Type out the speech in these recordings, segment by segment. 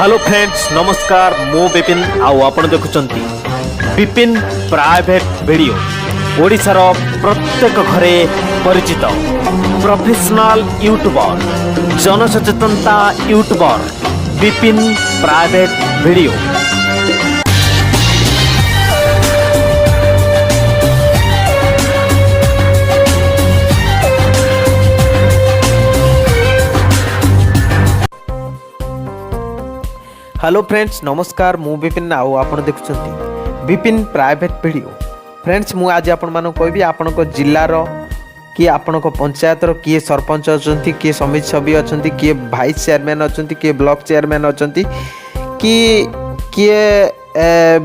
Hello friends नमस्कार मु विपिन आउ आपण देखुचंती विपिन प्राइवेट वीडियो ओडिशार प्रत्येक घरे परिचित प्रोफेशनल यूट्यूबर जनसचेतनता YouTuber Vipin private video. Hello friends नमस्कार मु विपिन आउ आपण देखुचंती विपिन प्राइवेट वीडियो। फ्रेंड्स मु आज आपण मानु कहबी आपण को जिल्लार कि आपण को पंचायत रो किए सरपंच अछंती किए समिति सभ्य अछंती किए वाइस चेयरमैन अछंती किए ब्लॉक चेयरमैन अछंती कि किए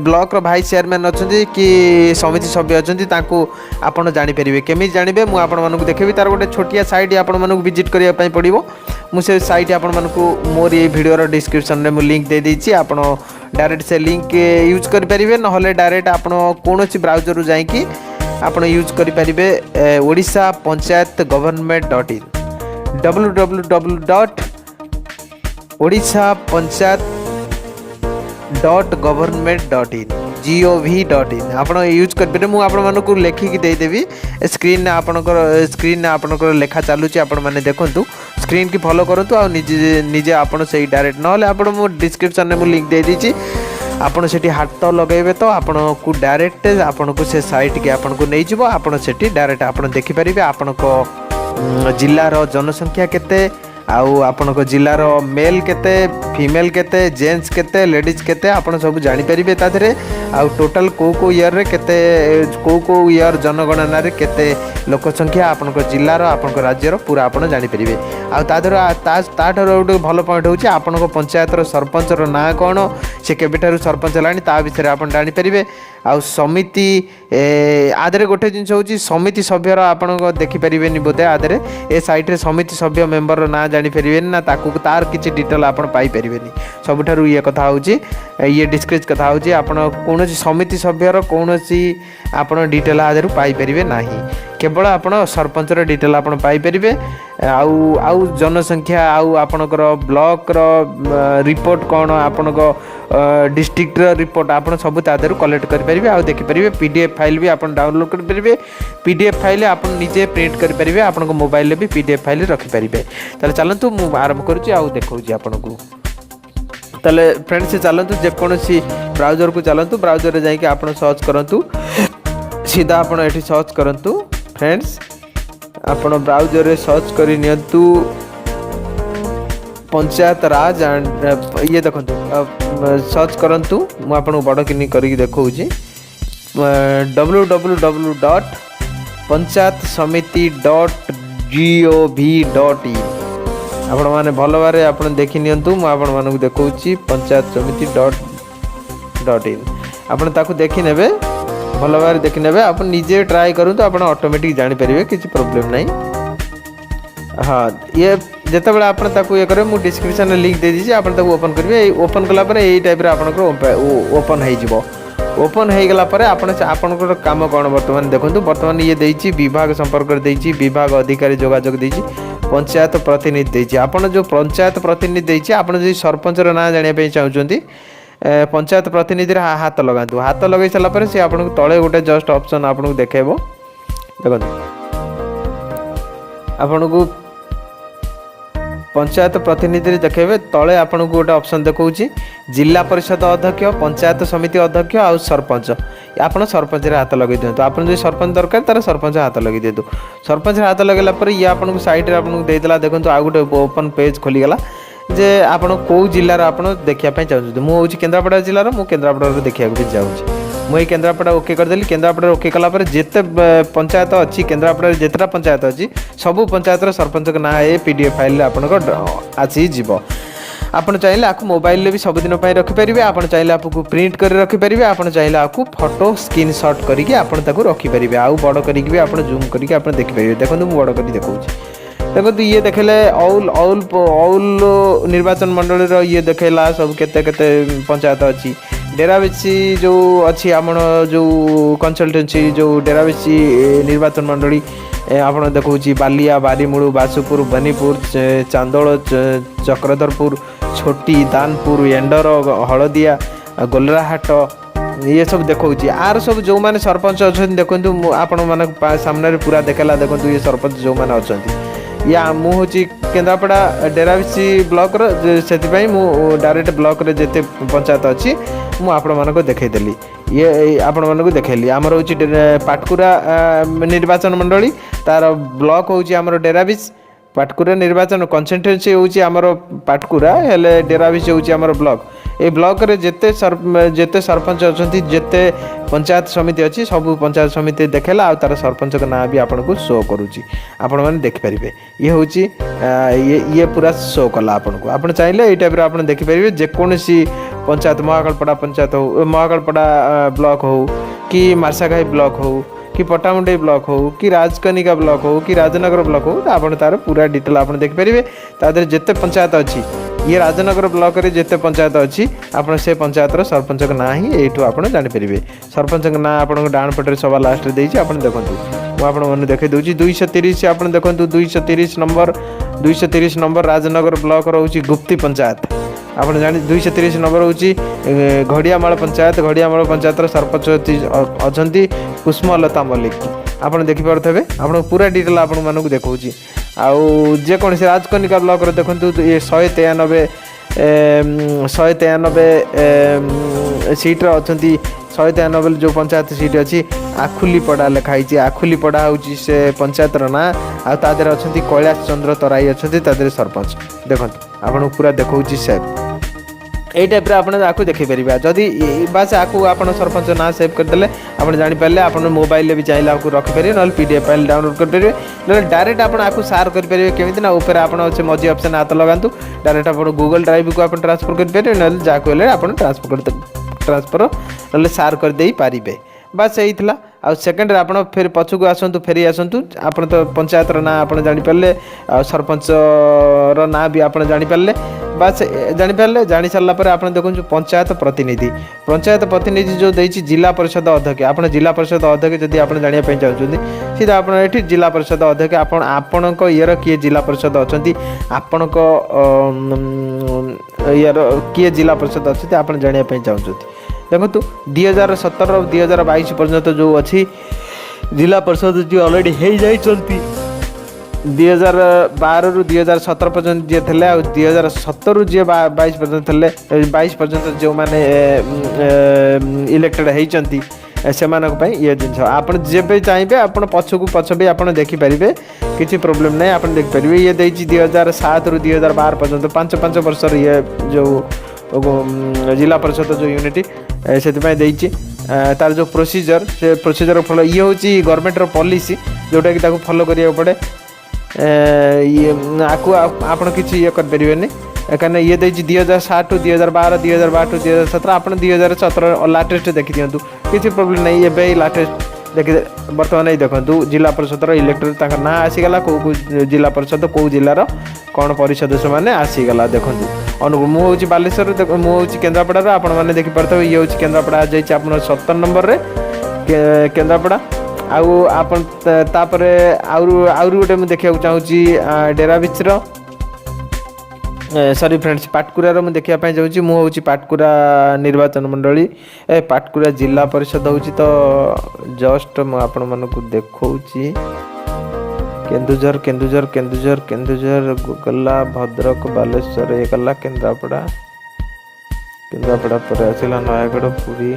ब्लॉक रो वाइस चेयरमैन अछंती कि समिति सभ्य अछंती तांको आपण जानि परिबे केमि जानिबे मु आपण मानु देखेबी तार गोटे छोटिया साइट आपण मानु विजिट करिया पई पड़िबो। मुझे साइट आपण मानकु मोर ये वीडियो डिस्क्रिप्शन में मुझे लिंक दे दीची आपण डायरेक्ट से लिंक यूज कर परिबे नहले डायरेक्ट आपण कोनोसी ब्राउजर जाइकी आपण यूज कर परिबे Odisha panchayat government .in www.odishapanchayat.government.in gov.in आपण यूज कर मु आपण मानकु लेखिकी दे देबी स्क्रीन आपनकर लेखा चालुची आपण माने देखंतु स्क्रीन की फॉलो करंतु आ निजे निजे आपण से डायरेक्ट नहले आपण मु डिस्क्रिप्शन में मु लिंक दे दीची आपण सेठी हाथ लगेबे तो आपण को डायरेक्ट आपण को से साइट के आपण को नहीं जिवो आपण सेठी डायरेक्ट आपण देखि परिबे आपण को जिल्ला रो जनसंख्या केते आउ आपण को जिल्ला रो मेल केते फीमेल केते जेंट्स केते लेडीज केते आपण सब जानि परिबे तादरे आउ टोटल को ईयर रे केते को ईयर जनगणना रे केते लोक संख्या आपण को जिल्ला रो आपण को राज्य रो पूरा आपण जानि परिबे आउ तादर ताठर गोटे भल पॉइंट होची आपण को पंचायत रो सरपंच रो ना कोन से केबेठारु सरपंच लानी ता विषय आपण जानि परिबे आउ समिति आदरे गोटे जिंस होची समिति सभ्यर आपण को देखि परिबेनी बोधे आदरे ए साइट रे समिति सभ्य मेंबर रो ना जानि परिबेनी ना ताकू तार किछि डिटेल आपण पाई परिबेनी सबठारु ये कथा होची ये डिस्क्रिज कथा होची आपण कोनोसी समिति सभ्यर कोनोसी आपण डिटेल आदरे पाई परिबे नाही केवल आपण सरपंच रो डिटेल आपण पाई परिबे आउ जनसंख्या आउ आपणकर ब्लॉक रो रिपोर्ट कोन आपणको डिस्ट्रिक्ट रो रिपोर्ट आपण सब तादर कलेक्ट कर परिबे आउ देखि परिबे पीडीएफ फाइल भी आपण डाउनलोड कर परिबे पीडीएफ फाइल आपण निजे प्रिंट कर परिबे आपण को मोबाइल ले भी पीडीएफ फाइल रखि परिबे। तले चलंतु मु आरंभ करूची आउ देखौची आपण को तले फ्रेंड्स चलंतु जे कोनोसी ब्राउजर को चलंतु ब्राउजर रे जाई कि आपण सर्च करंतु सीधा आपण एठी सर्च करंतु फ्रेंड्स आपण ब्राउजर रे सर्च करि नियंतु पंचायत राज एंड ये देखंतु सर्च करंतु मु आपण बड़ किनी करी देखौची www.panchayatsamiti.gov.in आपण माने भलो बारे आपण देखि नियंतु मु आपण मानकु देखौची panchayatsamiti.in आपण ताकू देखि नेबे भलो बारे देखि नेबे आपण निजे ट्राई करू तो आपण ऑटोमेटिक जानि परिबे किछि प्रॉब्लम नाही। हाँ ये जते बेला आपण ताकू ये करे मु डिस्क्रिप्शन में लिंक दे दीजी आपण ताकू ओपन करबे ओपन कला पर एई टाइप रे आपण को ओपन हे जिवो ओपन हे गेला पर आपण को काम कोन वर्तमान देखंतु वर्तमान ये देइची विभाग संपर्क कर देइची विभाग अधिकारी जोगाजोग देइची पंचायत प्रतिनिधि देइची आपण जो पंचायत प्रतिनिधि देइची आपण जे सरपंच रो ना जानिया पे चाहउचंती पंचायत प्रतिनिधि हाथ लगातु हाथ लगे सारा पर से आपन तले गोटे जस्ट ऑप्शन आपन को देखेबो देखो आपन को पंचायत प्रतिनिधि देखेबे तले आपन को गोटे ऑप्शन देखौची जिला परिषद अध्यक्ष पंचायत समिति अध्यक्ष आ सरपंच आपन सरपंच रे हाथ लगे दियंतु आपन जो सरपंच दरकार तार सरपंच हाथ लगे दियंतु सरपंच रे हाथ लगेला पर ये आपन को साइड रे आपन को देदेला देखंतु आ गोटे ओपन पेज खोली गेला जे आपण को जिल्ला रा आपण देखिया पई चाहू मु होची केंद्रापड़ा जिल्ला रा मु केंद्रापड़ा रे देखिया को जाउची मु ए केंद्रापड़ा ओके कर देली केंद्रापड़ा ओके कला पर जेते पंचायत अछि केंद्रापड़ा रे जेतरा पंचायत अछि सब पंचायत रा सरपंच के ना ए पीडीएफ फाइल आपण को आसी जीवो आपण चाहिले आकु मोबाइल ले भी सब दिन पई रखि परिबे आपण चाहिले आपको प्रिंट कर रखि परिबे आपण चाहिले आकु फोटो स्क्रीनशॉट करी के आपण ताकू रखि परिबे आउ बड़ करी के भी आपण जूम करी के आपण देखि परिबे देखंतु मु बड़ करी देखौची देखो ये देखेले औल निर्वाचन मंडल रो ये देखेला सब केते केते पंचायत अछि डेराबेसी जो अच्छी आम जो कंसल्टेंसी जो डेराबेसी निर्वाचन मंडली आपण देखौची बालिया बारीमूलु बासुपुर बनीपुर चांदोल चक्रधरपुर छोटी दानपुर एंडर हलदिया गोलराहाट ये सब देखा आर सब जो मैंने सरपंच अच्छा देखूँ आपण मान सामने पूरा देखेला देखो ये सरपंच जो मैंने अच्छा या मुझे केन्द्रापड़ा डेराबिसी ब्लॉक से डायरेक्ट ब्लॉक रे जेते पंचायत अच्छी मुझे देखईदेली ये आपण मानक देखली आमर हूँ पाटकुरा निर्वाचन मंडली तार ब्लॉक हूँ आमर डेराबिस पाटकुरा निर्वाचन कन्सेन्ट्रेन्सी हूँ आमर पाटकुरा हेले डेराबिस हूँ आमर ब्लॉक ये ब्लॉक रे जेते सरपंच अच्छा जेते पंचायत समिति अच्छी सब पंचायत समिति देखेला आ तार सरपंच का नाँ भी आपन को शो करुच्ची आपण मैंने देखिपारे ये हूँ ये पूरा शो कला आपन को आप चाहिए ये टाइप आप देखिपारे जेकोसी पंचायत महाकालपड़ा पंचायत हो महाकालपड़ा ब्लॉक हो कि मार्साघाई ब्लॉक हो कि पटामुंडई ब्लॉक हो कि राजकनिका ब्लॉक हो कि राजनगर ब्लॉक हो आपन तार पूरा डिटेल आप देखिपारे तादर जिते पंचायत अच्छी ये राजनगर ब्लॉक रे जिते पंचायत अच्छी आपन से पंचायत सरपंच का ना ही ये आपड़ जानीपर सरपंच का ना आपन डाण पटे सभा लास्ट देखिए आप देखूँ मुझे मैंने देखी दूसरी 230 आप देखो 230 नंबर राजनगर ब्लॉक रोचे गुप्ती पंचायत आप जानी 230 नंबर हूँ घड़ियामाल पंचायत सरपंच अच्छा कुसुमलता मल्लिक आप देखिपे आप पूरा डिटेल आपण मानक देखा आउ जेकोसी राजकनिका ब्लॉक देखो ये 193 सीट्रे अच्छा 193 जो पंचायत सीट अच्छी आखुलीपड़ा लिखाई आखुलीपड़ा हूँ से पंचायत ना आदर अच्छा कैलाश चंद्र तराई अच्छा सरपंच देखो आपको पूरा देखा सेव यही टाइप आपको देखिपारे जदि बास आपको आप सरपंच ना सेव करदे आप जानीपारे आप मोबाइल भी चाहिए आपको रखिपारे ना PDF फाइल डाउनलोड करेंगे ना डायरेक्ट आपको सार करेंगे केमी ना ऊपर आप मझी ऑप्शन हाथ लगातु डायरेक्ट आप गूगल ड्राइव को आप ट्रांसफर करेंगे ना जहाँ कहले आप ट्रांसफर ना सार करदे पारे बास यही था आ सेकेंड आप फिर पछक आसतु फेरी आसतु आप तो पंचायत ना आप जानीपारे सरपंच ना भी आप जानीपारे बास जानीपारे जानी सारापर आप देखो पंचायत प्रतिनिधि जो देती जिला परिषद अध्यक्ष आप जिला परिषद अध्यक्ष जदि आप जानापी चाहते सीधा आप जिला परिषद अध्यक्ष आपण इयर किए जिला परिषद अच्छा आपण इयर किए जिला परिषद अच्छे आप जानापी चाहते देखो 2017 और 2022 पर्यंत जो अच्छी जिला परिषद जो ऑलरेडी हो जाती 2012 रु 2017 पर्यंत जी थे 2017 रु जी 22 पर्यंत थे 22 पर्यंत जो मैंने इलेक्टेड होती से ये जिन आप जब चाहिए आप पछ भी आप देखिपारे किसी प्रोब्लेम ना आप देखिपारे ये देखिए 2007 रु 2012 पर्यंत 5 वर्ष ये जो जिला परिषद जो यूनिट से तार जो प्रोसीजर से प्रोसीजर फॉलो ये हूँ गवर्नमेंट पॉलिसी जोटा कि फॉलो करिया पड़े ये आपको आप किसी ये करें कहीं ये देखिए 2007 टू 2012 2012 टू 2017 आप 2017 लाटेस्ट देखी दिंतु किसी प्रोब्लेम नहीं ये लाटेस्ट देखिए बर्तमान ये देखो जिला परिषद इलेक्टेड ना आसीगला कौ जिला परिषद कौ जिलार कौन परिसदस्य मैंने आसीगला देखो अनुकूल मुझे बालेश्वर मुझे केन्द्रापड़ा आप देखिपारे ये हूँ केन्द्रापड़ा जाइए आप 70 नंबर रे केन्द्रापड़ा आउपर आउर गोटे मुझे देखा चाहूँगी डेराबिच सॉरी फ्रेंड्स पाटकुरा मुझे देखापी चाहूँगी मुझे पाटकुरा निर्वाचन मंडली पाटकुरा जिला परिषद हूँ तो जस्ट मुझे देखा केन्दुझर केन्दुझर केन्दुझर केन्दुझर गला भद्रक बालेश्वर ये गला केन्द्रापड़ा केन्द्रापड़ा पर आसला नयागढ़ पुरी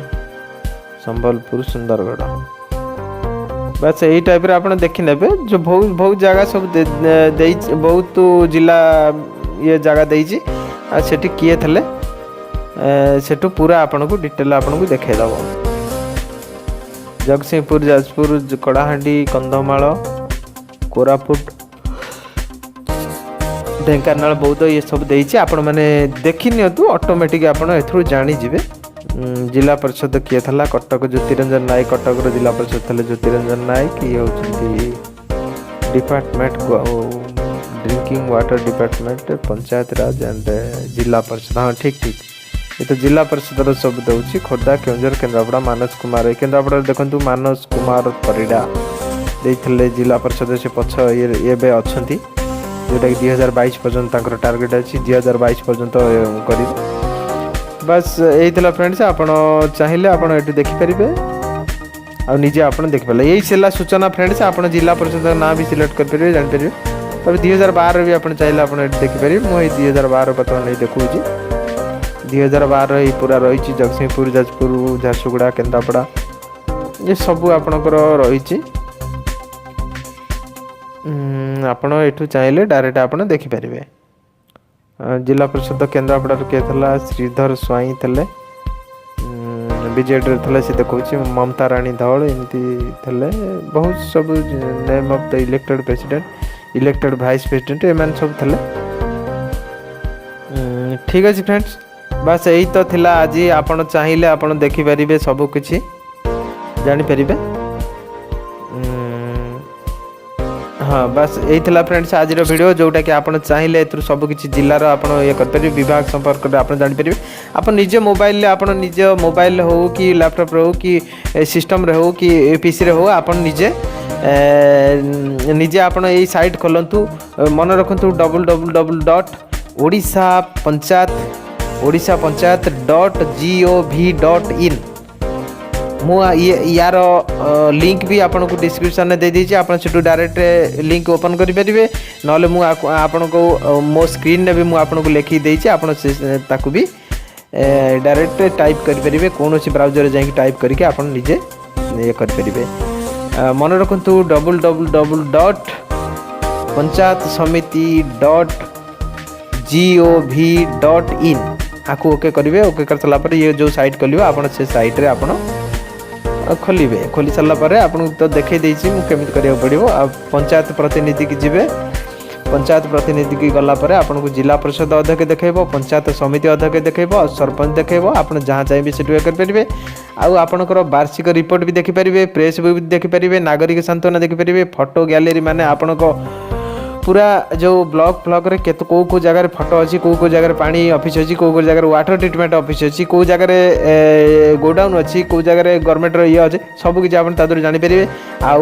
संबलपुर सुंदरगढ़ बस यही टाइप आप देखने जो बहुत बहुत जगह सब बहुत जिला ये जगह देती सेठी किए थे सेठू पूरा आपन को डिटेल आपन को देखा जगतसिंहपुर जाजपुर कड़ाहांडी कंधमाल कोरापुट ढेंकानाल बौद्ध ये सब देती आपण मैंने देखी नियंतु ऑटोमेटिक आपण एथरू जानी जिवे जिला परिषद किए था कटक ज्योतिरंजन नायक कटक जिला परिषद थे ज्योतिरंजन नायक ये होती department drinking water department panchayat Raj and जिला परिषद हाँ ठीक ठीक ये तो जिला परिषद सब दूसरी खोर्धा केन्दुझर केन्द्रापड़ा मानस कुमार केन्द्रापड़ा देखो मानस कुमार परिड़ा देते जिला परिषद से पछ ये अच्छा जोटा कि 2022 पर्यंत टार्गेट अच्छी 2022 पर्यंत कर बस यही फ्रेंड्स आपण चाहिए आप देखिपारे आ निजे आप देखिपारे यही सेला सूचना फ्रेंड्स आप जिला परिषद ना भी सिलेक्ट करेंगे जानीपर तब 2012 भी आप चाहिए आप देखिपारे मुझे 2012 बर्तमान देखा 2012 ही पूरा रही जगतसिंहपुर जाजपुर झारसुगुड़ा केन्द्रापड़ा ये सब आपणकर रही आपण एठू चाहिए डायरेक्ट आप देखिपारे जिला परिषद केन्द्रापड़ा किए था श्रीधर स्वाई थे बीजेडी थे सी देखा ममता राणी धल एमती थे बहुत सब name of the elected president elected vice president एम सब थे ठीक अच्छे फ्रेंड्स बस यही तो थिला आज आपण चाहिए आप देखिपारे सब किसी जानीपर हाँ बस यही था फ्रेंड्स आज वीडियो जोटा कि आप चाहिए सब किसी जिलार आप ये करेंगे विभाग संपर्क में आप जानीपर आप निजे मोबाइल आप निज मोबाइल हो कि लैपटॉप हो कि सिस्टम रे हो कि पीसी रे हो आप निजे निजे आप यही साइट खोलतु मन रखु www.odisha panchayat.gov.in मु यार लिंक भी आपन को डिस्क्रिप्शन में दे दीजिए आप डायरेक्ट लिंक ओपन करेंगे ना आपन को मो स्क्रीन में भी मुझे आपन को लिखी देती आप भी डायरेक्ट टाइप करेंगे कौन सी ब्राउजर जाकि टाइप करके आप निजे ये करेंगे मन रखु www.panchayatshamiti.gov.in आपको ओके करेंगे ओके कर सारापर ये जो साइट खोल आप से साइट रे आप खोलिए खोली सारापर आपको तो देखे देती केमी करा पड़ो पंचायत प्रतिनिधि की जी पंचायत प्रतिनिधि की गलापर आपको जिला परिषद अध्यक्ष देखेब पंचायत समिति अध्यक्ष देखेब सरपंच देखेब आप जहाँ चाहिए से करेंगे आपणकर वार्षिक रिपोर्ट भी देखिपारे प्रेस भी देखिपारे नागरिक सांत्वना देखिपारे फोटो गैलेरी माने आपणक पूरा जो ब्लॉक फ्लॉक रे केत को जगह फोटो अच्छी को जगह पानी ऑफिस अच्छी को जगह वाटर ट्रीटमेंट ऑफिस अच्छी को जगह गोडाउन अच्छी को जगह गवर्नमेंट ये अच्छे सब किसी आप जानीपर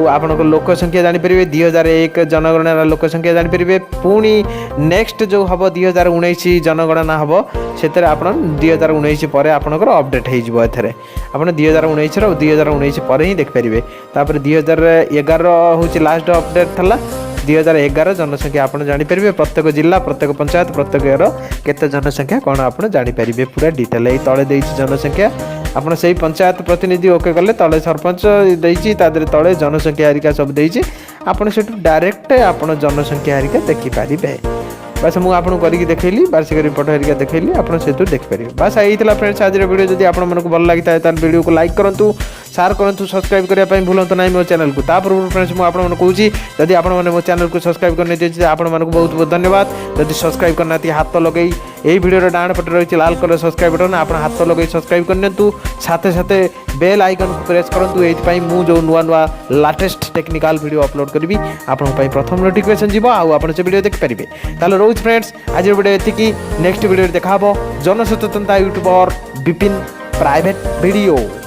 आपण लोक संख्या जानीपर 2001 जनगणना लोक संख्या जानीपर पुणी नेक्स्ट जो हम 2019 जनगणना हम से आप 2019 पर आपंकर अपडेट हो आप 2019 2019 पर ही देखिपारे तापर 2011 हूँ लास्ट अपडेट था 2011 जनसंख्या आप जानीपर प्रत्येक जिला प्रत्येक पंचायत प्रत्येक केते जनसंख्या कौन आप जानीपर पूरा डिटेल यही तले देती जनसंख्या आप से पंचायत प्रतिनिधि ओके कले तले सरपंच देती तले जनसंख्या हरिका सब देती आप डायरेक्ट आप जनसंख्या हरिका देखिपारे बस मुझे आपको करके देखली वार्षिक रिपोर्ट हरिका देखली आप देखिपारे बस यही फ्रेंड्स आज वीडियो जब आप भल लगी था वीडियो को लाइक करूँ शेयर करूँ सब्सक्राइब करने भूलु ना मो चैनल को पूर्व फ्रेंड्स मुझे कहूँ जदि आप मो चैनल को सब्सक्राइब करने दीजिए आपको बहुत बहुत धन्यवाद जदि सब्सक्राइब करना हाथ लगे यही वीडियो डाण पटे रही लाल कलर सब्सक्राइब बटन आप हाथ लगे सब्सक्राइब करनी साथे साथे बेल आइकन को प्रेस करूँ ये मुझे नुआ नुआ लाटेस्ट टेक्निकल वीडियो अपलोड करी आपन प्रथम नोटिफिकेशन जीव आप से वीडियो देखिपारे ताले रोज फ्रेंड्स आज वीडियो ये नेक्स्ट वीडियो देखा जनसचेतनता यूट्यूबर विपिन प्राइवेट वीडियो।